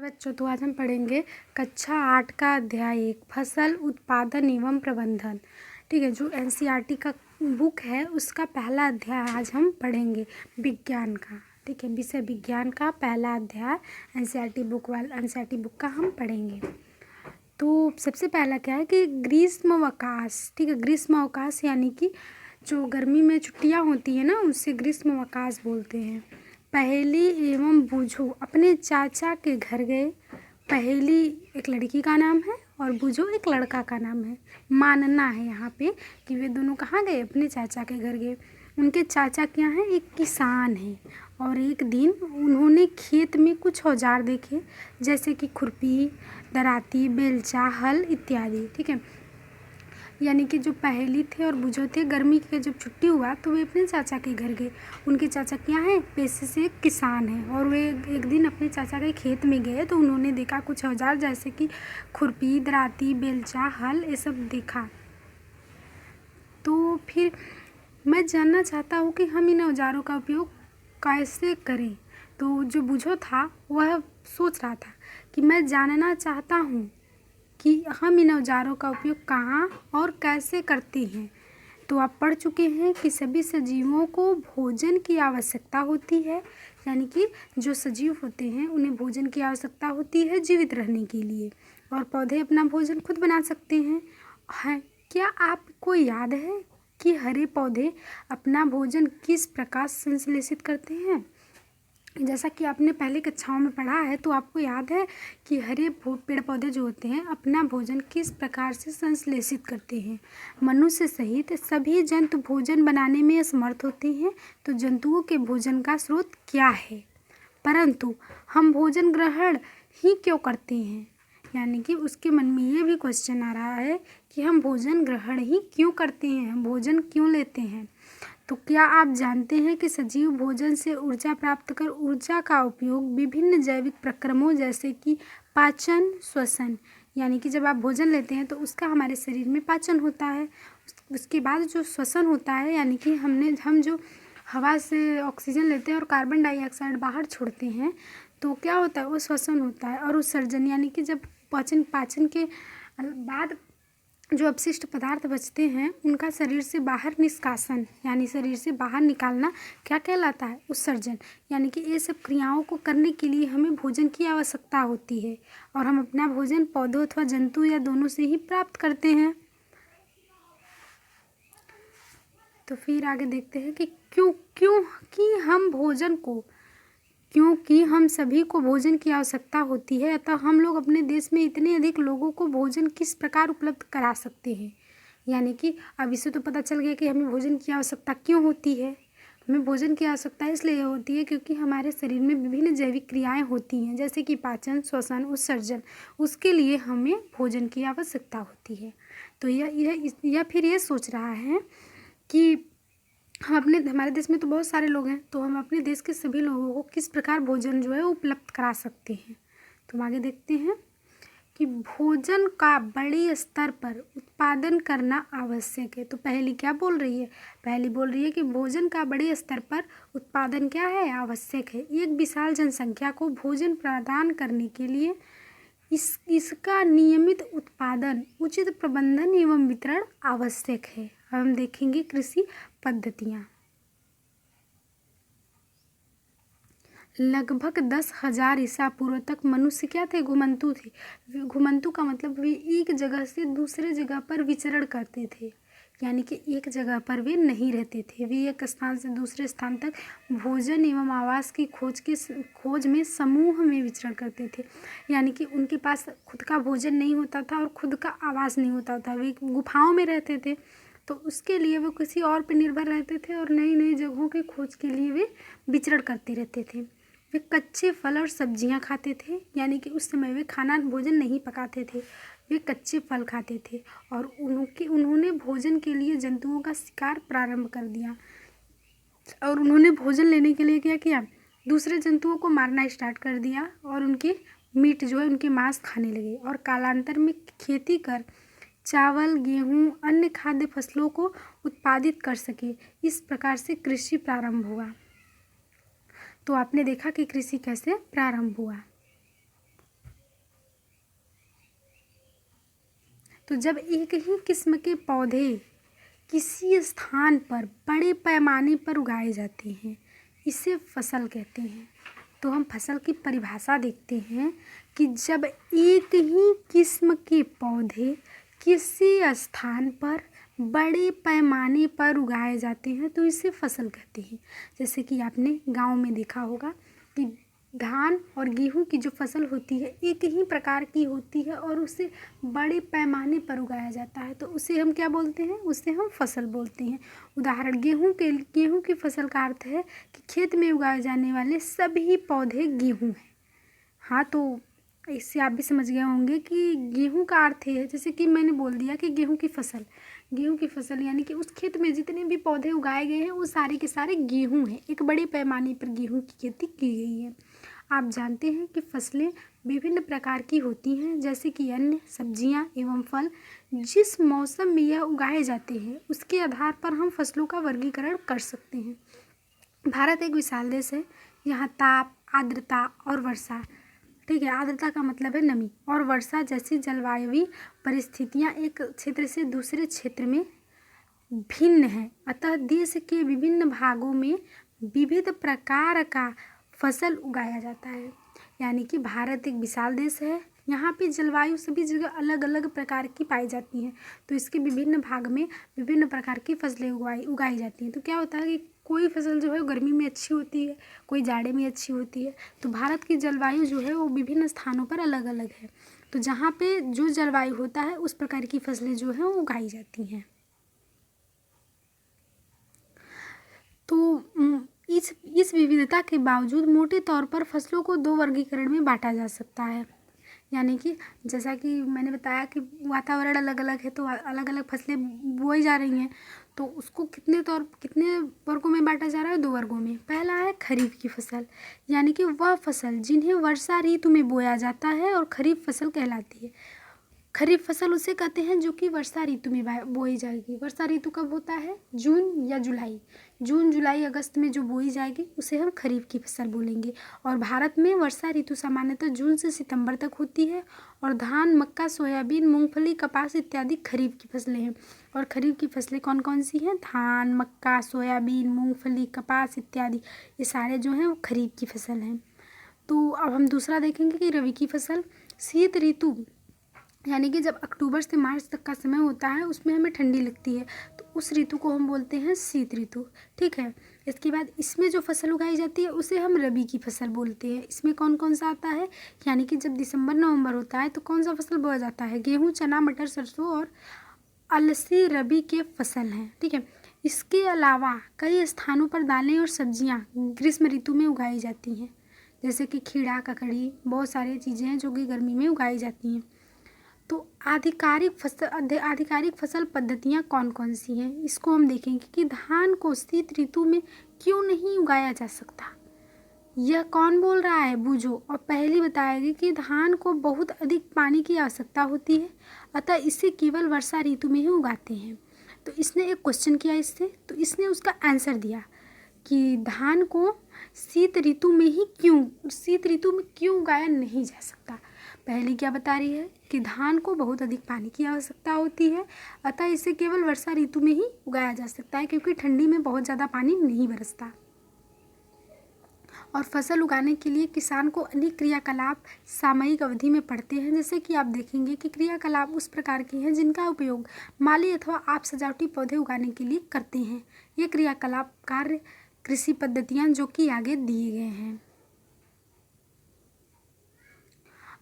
बच्चों, तो आज हम पढ़ेंगे कक्षा 8 का अध्याय 1 फसल उत्पादन एवं प्रबंधन। ठीक है, जो एनसीईआरटी का बुक है उसका पहला अध्याय आज हम पढ़ेंगे विज्ञान का। ठीक है, विषय विज्ञान का पहला अध्याय एनसीईआरटी बुक का हम पढ़ेंगे। तो सबसे पहला क्या है कि ग्रीष्म अवकाश। ठीक है, ग्रीष्म अवकाश यानी कि जो गर्मी में छुट्टियां होती है ना, उससे ग्रीष्म अवकाश बोलते हैं। पहेली एवं बूझो अपने चाचा के घर गए। पहेली एक लड़की का नाम है और बूझो एक लड़का का नाम है। मानना है यहाँ पे कि वे दोनों कहाँ गए, अपने चाचा के घर गए। उनके चाचा क्या हैं, एक किसान हैं। और एक दिन उन्होंने खेत में कुछ औजार देखे, जैसे कि खुरपी, दराती, बेलचा, हल इत्यादि। ठीक है, यानी कि जो पहेली थे और बूझो थे, गर्मी की जब छुट्टी हुआ तो वे अपने चाचा के घर गए। उनके चाचा क्या हैं, पेशे से एक किसान हैं। और वे एक दिन अपने चाचा के खेत में गए तो उन्होंने देखा कुछ औजार, जैसे कि खुरपी, दराती, बेलचा, हल, ये सब देखा। तो फिर मैं जानना चाहता हूँ कि हम इन औजारों का उपयोग कैसे करें। तो जो बूझो था वह सोच रहा था कि मैं जानना चाहता हूँ कि हम इन औजारों का उपयोग कहाँ और कैसे करते हैं। तो आप पढ़ चुके हैं कि सभी सजीवों को भोजन की आवश्यकता होती है, यानी कि जो सजीव होते हैं उन्हें भोजन की आवश्यकता होती है जीवित रहने के लिए। और पौधे अपना भोजन खुद बना सकते हैं। क्या आपको याद है कि हरे पौधे अपना भोजन किस प्रकार संश्लेषित करते हैं? जैसा कि आपने पहले कक्षाओं में पढ़ा है, तो आपको याद है कि हरे पेड़ पौधे जो होते हैं अपना भोजन किस प्रकार से संश्लेषित करते हैं। मनुष्य सहित सभी जंतु भोजन बनाने में असमर्थ होते हैं। तो जंतुओं के भोजन का स्रोत क्या है, परंतु हम भोजन ग्रहण ही क्यों करते हैं? यानी कि उसके मन में ये भी क्वेश्चन आ रहा है कि हम भोजन ग्रहण ही क्यों करते हैं, हम भोजन क्यों लेते हैं। तो क्या आप जानते हैं कि सजीव भोजन से ऊर्जा प्राप्त कर ऊर्जा का उपयोग विभिन्न जैविक प्रक्रमों जैसे कि पाचन, श्वसन, यानी कि जब आप भोजन लेते हैं तो उसका हमारे शरीर में पाचन होता है। उसके बाद जो श्वसन होता है, यानी कि हम जो हवा से ऑक्सीजन लेते हैं और कार्बन डाइऑक्साइड बाहर छोड़ते हैं, तो क्या होता है, वो श्वसन होता है। और उत्सर्जन यानी कि जब पाचन के बाद जो अपशिष्ट पदार्थ बचते हैं उनका शरीर से बाहर निष्कासन, यानी शरीर से बाहर निकालना क्या कहलाता है, उत्सर्जन। यानी कि ये सब क्रियाओं को करने के लिए हमें भोजन की आवश्यकता होती है और हम अपना भोजन पौधों अथवा जंतु या दोनों से ही प्राप्त करते हैं। तो फिर आगे देखते हैं कि क्योंकि हम सभी को भोजन की आवश्यकता होती है, अतः हम लोग अपने देश में इतने अधिक लोगों को भोजन किस प्रकार उपलब्ध करा सकते हैं। यानी कि अब इससे तो पता चल गया कि हमें भोजन की आवश्यकता क्यों होती है। हमें भोजन की आवश्यकता इसलिए होती है क्योंकि हमारे शरीर में विभिन्न जैविक क्रियाएं होती हैं, जैसे कि पाचन, श्वसन, उत्सर्जन। उसके लिए हमें भोजन की आवश्यकता होती है। तो यह फिर ये सोच रहा है कि हमारे देश में तो बहुत सारे लोग हैं, तो हम अपने देश के सभी लोगों को किस प्रकार भोजन जो है उपलब्ध करा सकते हैं। तो हम आगे देखते हैं कि भोजन का बड़े स्तर पर उत्पादन करना आवश्यक है। तो पहली क्या बोल रही है, पहली बोल रही है कि भोजन का बड़े स्तर पर उत्पादन क्या है, आवश्यक है। एक विशाल जनसंख्या को भोजन प्रदान करने के लिए इसका नियमित उत्पादन, उचित प्रबंधन एवं वितरण आवश्यक है। हम देखेंगे कृषि पद्धतियाँ। लगभग 10,000 ईसा पूर्व तक मनुष्य क्या थे, घुमंतु थे। घुमंतु का मतलब वे एक जगह से दूसरे जगह पर विचरण करते थे, यानी कि एक जगह पर वे नहीं रहते थे। वे एक स्थान से दूसरे स्थान तक भोजन एवं आवास की खोज में समूह में विचरण करते थे। यानी कि उनके पास खुद का भोजन नहीं होता था और खुद का आवास नहीं होता था। वे गुफाओं में रहते थे, तो उसके लिए वो किसी और पर निर्भर रहते थे और नई नई जगहों की खोज के लिए वे विचरण करते रहते थे। वे कच्चे फल और सब्जियां खाते थे, यानी कि उस समय वे भोजन नहीं पकाते थे, वे कच्चे फल खाते थे। और उन्होंने भोजन के लिए जंतुओं का शिकार प्रारंभ कर दिया। और उन्होंने भोजन लेने के लिए क्या किया, दूसरे जंतुओं को मारना स्टार्ट कर दिया और उनके मीट जो है, उनके मांस खाने लगे। और कालांतर में खेती कर चावल, गेहूँ, अन्य खाद्य फसलों को उत्पादित कर सके। इस प्रकार से कृषि प्रारंभ हुआ। तो आपने देखा कि कृषि कैसे प्रारंभ हुआ। तो जब एक ही किस्म के पौधे किसी स्थान पर बड़े पैमाने पर उगाए जाते हैं, इसे फसल कहते हैं। तो हम फसल की परिभाषा देखते हैं कि जब एक ही किस्म के पौधे किसी स्थान पर बड़े पैमाने पर उगाए जाते हैं तो इसे फसल कहते हैं। जैसे कि आपने गांव में देखा होगा कि धान और गेहूं की जो फसल होती है एक ही प्रकार की होती है और उसे बड़े पैमाने पर उगाया जाता है, तो उसे हम क्या बोलते हैं? उसे हम फसल बोलते हैं। उदाहरण, गेहूं की फसल का अर्थ है कि खेत में उगाए जाने वाले सभी पौधे गेहूं हैं। हाँ, तो इससे आप भी समझ गए होंगे कि गेहूं का अर्थ है, जैसे कि मैंने बोल दिया कि गेहूं की फसल यानी कि उस खेत में जितने भी पौधे उगाए गए हैं वो सारे के सारे गेहूं हैं। एक बड़े पैमाने पर गेहूं की खेती की गई है। आप जानते हैं कि फसलें विभिन्न प्रकार की होती हैं, जैसे कि अन्न, सब्जियां एवं फल। जिस मौसम में यह उगाए जाते हैं उसके आधार पर हम फसलों का वर्गीकरण कर सकते हैं। भारत एक विशाल देश है। यहाँ ताप, आर्द्रता और वर्षा, ठीक है, आर्द्रता का मतलब है नमी, और वर्षा जैसी जलवायु परिस्थितियाँ एक क्षेत्र से दूसरे क्षेत्र में भिन्न है। अतः देश के विभिन्न भागों में विविध प्रकार का फसल उगाया जाता है। यानी कि भारत एक विशाल देश है। यहाँ पे जलवायु सभी जगह अलग अलग प्रकार की पाई जाती हैं, तो इसके विभिन्न भाग में विभिन्न प्रकार की फसलें उगाई जाती हैं। तो क्या होता है कि कोई फसल जो है गर्मी में अच्छी होती है, कोई जाड़े में अच्छी होती है। तो भारत की जलवायु जो है वो विभिन्न स्थानों पर अलग अलग है। तो जहाँ पे जो जलवायु होता है उस प्रकार की फसलें जो हैं वो उगाई जाती हैं। तो इस विविधता के बावजूद मोटे तौर पर फसलों को दो वर्गीकरण में बांटा जा सकता है। यानी कि जैसा कि मैंने बताया कि वातावरण अलग अलग है तो अलग अलग फसलें बोई जा रही हैं, तो उसको कितने वर्गों में बांटा जा रहा है? दो वर्गों में। पहला है खरीफ की फसल, यानी कि वह फसल जिन्हें वर्षा ऋतु में बोया जाता है और खरीफ फसल कहलाती है। खरीफ फसल उसे कहते हैं जो कि वर्षा ऋतु में बोई जाएगी। वर्षा ऋतु कब होता है? जून या जुलाई, जून जुलाई अगस्त में जो बोई जाएगी उसे हम खरीफ की फसल बोलेंगे। और भारत में वर्षा ऋतु सामान्यतः जून से सितंबर तक होती है। और धान, मक्का, सोयाबीन, मूंगफली, कपास इत्यादि खरीफ की फसलें हैं। और खरीफ की फसलें कौन कौन सी हैं? धान, मक्का, सोयाबीन, मूंगफली, कपास इत्यादि, ये सारे जो हैं वो खरीफ की फसल हैं। तो अब हम दूसरा देखेंगे कि रबी की फसल। शीत ऋतु यानी कि जब अक्टूबर से मार्च तक का समय होता है उसमें हमें ठंडी लगती है, तो उस ऋतु को हम बोलते हैं शीत ऋतु, ठीक है। इसके बाद इसमें जो फसल उगाई जाती है उसे हम रबी की फसल बोलते हैं। इसमें कौन कौन सा आता है? यानी कि जब दिसंबर नवंबर होता है तो कौन सा फसल बोया जाता है? गेहूँ, चना, मटर, सरसों और अलसी रबी के फसल हैं, ठीक है। इसके अलावा कई स्थानों पर दालें और सब्जियाँ ग्रीष्म ऋतु में उगाई जाती हैं, जैसे कि खीरा, ककड़ी, बहुत सारी चीज़ें हैं जो कि गर्मी में उगाई जाती हैं। तो आधिकारिक फसल पद्धतियाँ कौन कौन सी हैं, इसको हम देखेंगे कि धान को शीत ऋतु में क्यों नहीं उगाया जा सकता। यह कौन बोल रहा है? बूझो। और पहली बताएगी कि धान को बहुत अधिक पानी की आवश्यकता होती है, अतः इसे केवल वर्षा ऋतु में ही उगाते हैं। तो इसने एक क्वेश्चन किया इससे, तो इसने उसका आंसर दिया कि धान को शीत ऋतु में क्यों उगाया नहीं जा सकता। पहली क्या बता रही है कि धान को बहुत अधिक पानी की आवश्यकता होती है, अतः इसे केवल वर्षा ऋतु में ही उगाया जा सकता है, क्योंकि ठंडी में बहुत ज़्यादा पानी नहीं बरसता। और फसल उगाने के लिए किसान को अनेक क्रियाकलाप सामयिक अवधि में पड़ते हैं। जैसे कि आप देखेंगे कि क्रियाकलाप उस प्रकार के हैं जिनका उपयोग माली अथवा आप सजावटी पौधे उगाने के लिए करते हैं। ये क्रियाकलाप कार्य कृषि पद्धतियाँ जो कि आगे दिए गए हैं।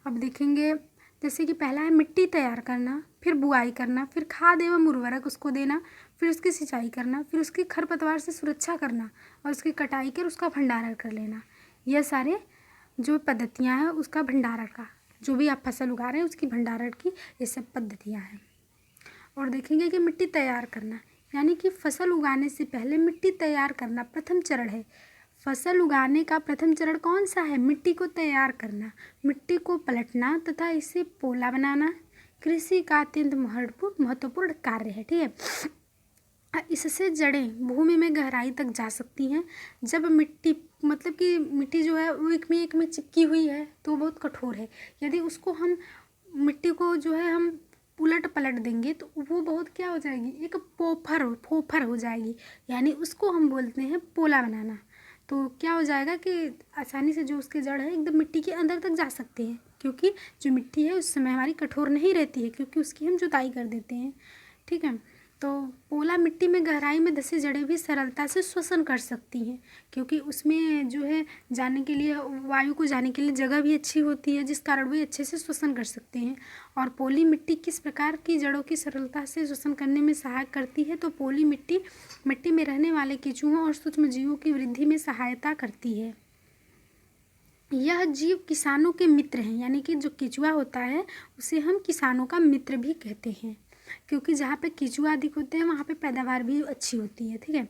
अब देखेंगे जैसे कि पहला है मिट्टी तैयार करना, फिर बुआई करना, फिर खाद एवं उर्वरक उसको देना, फिर उसकी सिंचाई करना, फिर उसकी खरपतवार से सुरक्षा करना और उसकी कटाई कर उसका भंडारण कर लेना। यह सारे जो पद्धतियां हैं उसका भंडारण का, जो भी आप फसल उगा रहे हैं उसकी भंडारण की ये सब पद्धतियां हैं। और देखेंगे कि मिट्टी तैयार करना, यानी कि फसल उगाने से पहले मिट्टी तैयार करना प्रथम चरण है। फसल उगाने का प्रथम चरण कौन सा है? मिट्टी को तैयार करना, मिट्टी को पलटना तथा इसे पोला बनाना कृषि का अत्यंत महत्वपूर्ण कार्य है, ठीक है। इससे जड़ें भूमि में गहराई तक जा सकती हैं। जब मिट्टी मतलब कि मिट्टी जो है वो एक में चिपकी हुई है तो बहुत कठोर है। यदि उसको हम मिट्टी को जो है हम उलट पलट देंगे तो वो बहुत क्या हो जाएगी, एक फोफर हो जाएगी, यानी उसको हम बोलते हैं पोला बनाना। तो क्या हो जाएगा कि आसानी से जो उसके जड़ है एकदम मिट्टी के अंदर तक जा सकते हैं, क्योंकि जो मिट्टी है उस समय हमारी कठोर नहीं रहती है, क्योंकि उसकी हम जुताई कर देते हैं। ठीक है, तो पोला मिट्टी में गहराई में धंसी जड़ें भी सरलता से श्वसन कर सकती हैं, क्योंकि उसमें जो है जाने के लिए, वायु को जाने के लिए जगह भी अच्छी होती है, जिस कारण वे अच्छे से श्वसन कर सकते हैं। और पोली मिट्टी किस प्रकार की जड़ों की सरलता से श्वसन करने में सहायक करती है, तो पोली मिट्टी मिट्टी में रहने वाले केंचुओं और सूक्ष्म जीवों की वृद्धि में सहायता करती है। यह जीव किसानों के मित्र हैं, यानी कि जो केंचुआ होता है उसे हम किसानों का मित्र भी कहते हैं, क्योंकि जहाँ पे केंचुआ अधिक होते हैं वहाँ पे पैदावार भी अच्छी होती है। ठीक है,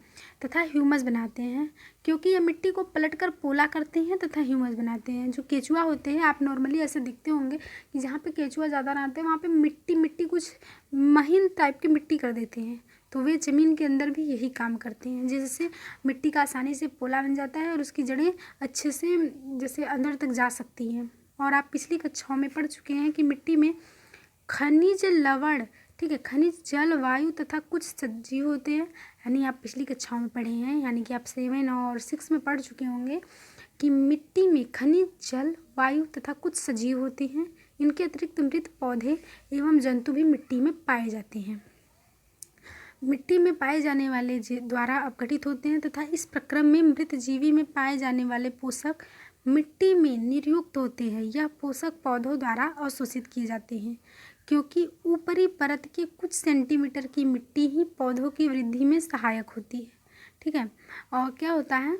तथा ह्यूमस बनाते हैं, क्योंकि ये मिट्टी को पलटकर पोला करते हैं तथा ह्यूमस बनाते हैं। जो केंचुआ होते हैं, आप नॉर्मली ऐसे दिखते होंगे कि जहाँ पे केंचुआ ज़्यादा रहते हैं वहाँ पे मिट्टी कुछ महीन टाइप की मिट्टी कर देते हैं, तो वे ज़मीन के अंदर भी यही काम करते हैं, जिससे मिट्टी का आसानी से पोला बन जाता है और उसकी जड़ें अच्छे से जैसे अंदर तक जा सकती हैं। और आप पिछली कक्षाओं में पढ़ चुके हैं कि मिट्टी में खनिज लवण, ठीक है, खनिज जल वायु तथा कुछ सजीव होते हैं, यानी आप पिछली कक्षाओं में पढ़े हैं, यानी कि आप 7 और 6 में पढ़ चुके होंगे कि मिट्टी में खनिज जल वायु तथा कुछ सजीव होते हैं। इनके अतिरिक्त मृत पौधे एवं जंतु भी मिट्टी में पाए जाते हैं। मिट्टी में पाए जाने वाले द्वारा अपघटित होते हैं तथा इस प्रक्रम में मृत जीवी में पाए जाने वाले पोषक मिट्टी में निर्युक्त होते हैं। यह पोषक पौधों द्वारा अवशोषित किए जाते हैं, क्योंकि ऊपरी परत के कुछ सेंटीमीटर की मिट्टी ही पौधों की वृद्धि में सहायक होती है। ठीक है, और क्या होता है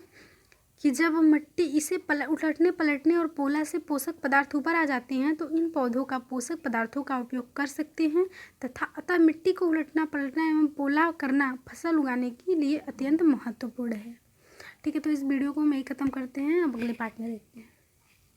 कि जब मिट्टी इसे उलटने पलटने और पोला से पोषक पदार्थ ऊपर आ जाते हैं तो इन पौधों का पोषक पदार्थों का उपयोग कर सकते हैं तथा अतः मिट्टी को उलटना पलटना एवं पोला करना फसल उगाने के लिए अत्यंत महत्वपूर्ण है। ठीक है, तो इस वीडियो को हम यही ख़त्म करते हैं, अब अगले पार्ट में देखते हैं।